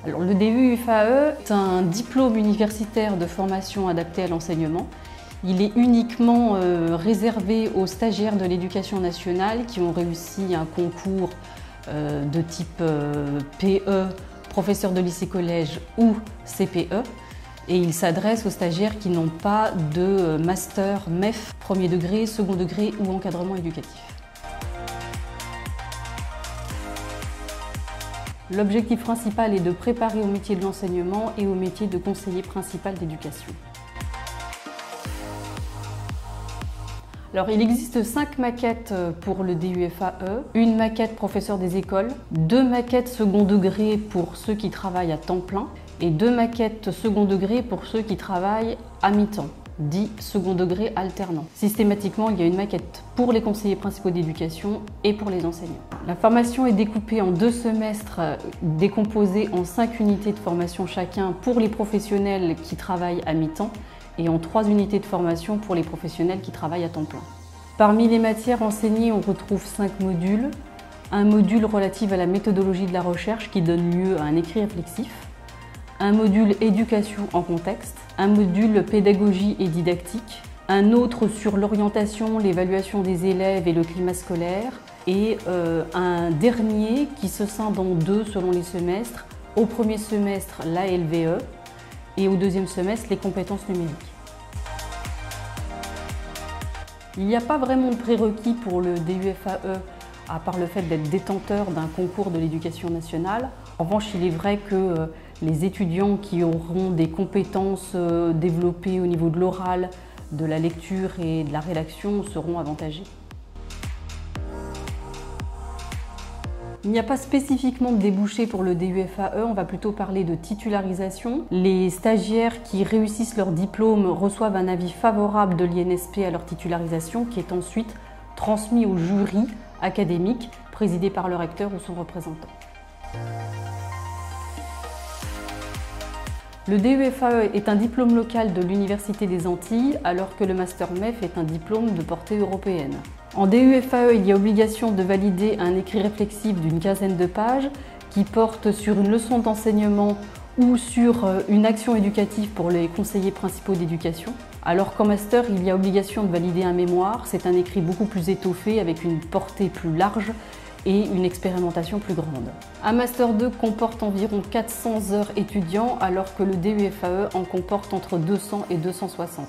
Alors, le DUFAE est un diplôme universitaire de formation adaptée à l'enseignement. Il est uniquement réservé aux stagiaires de l'éducation nationale qui ont réussi un concours de type PE, professeur de lycée-collège ou CPE. Et il s'adresse aux stagiaires qui n'ont pas de master MEF, premier degré, second degré ou encadrement éducatif. L'objectif principal est de préparer au métier de l'enseignement et au métier de conseiller principal d'éducation. Alors, il existe 5 maquettes pour le DUFAE, une maquette professeur des écoles, 2 maquettes second degré pour ceux qui travaillent à temps plein et 2 maquettes second degré pour ceux qui travaillent à mi-temps, dit second degré alternant. Systématiquement, il y a une maquette pour les conseillers principaux d'éducation et pour les enseignants. La formation est découpée en 2 semestres, décomposés en 5 unités de formation chacun pour les professionnels qui travaillent à mi-temps et en 3 unités de formation pour les professionnels qui travaillent à temps plein. Parmi les matières enseignées, on retrouve 5 modules. Un module relatif à la méthodologie de la recherche qui donne lieu à un écrit réflexif, un module éducation en contexte, un module pédagogie et didactique, un autre sur l'orientation, l'évaluation des élèves et le climat scolaire, et un dernier qui se scinde en 2 selon les semestres. Au premier semestre, l'ALVE et au deuxième semestre, les compétences numériques. Il n'y a pas vraiment de prérequis pour le DUFAE, à part le fait d'être détenteur d'un concours de l'éducation nationale. En revanche, il est vrai que les étudiants qui auront des compétences développées au niveau de l'oral, de la lecture et de la rédaction seront avantagés. Il n'y a pas spécifiquement de débouché pour le DUFAE, on va plutôt parler de titularisation. Les stagiaires qui réussissent leur diplôme reçoivent un avis favorable de l'INSP à leur titularisation qui est ensuite transmis au jury académique présidé par le recteur ou son représentant. Le DUFAE est un diplôme local de l'Université des Antilles, alors que le Master MEF est un diplôme de portée européenne. En DUFAE, il y a obligation de valider un écrit réflexif d'une quinzaine de pages qui porte sur une leçon d'enseignement ou sur une action éducative pour les conseillers principaux d'éducation. Alors qu'en Master, il y a obligation de valider un mémoire. C'est un écrit beaucoup plus étoffé avec une portée plus large et une expérimentation plus grande. Un Master 2 comporte environ 400 heures étudiants alors que le DUFAE en comporte entre 200 et 260.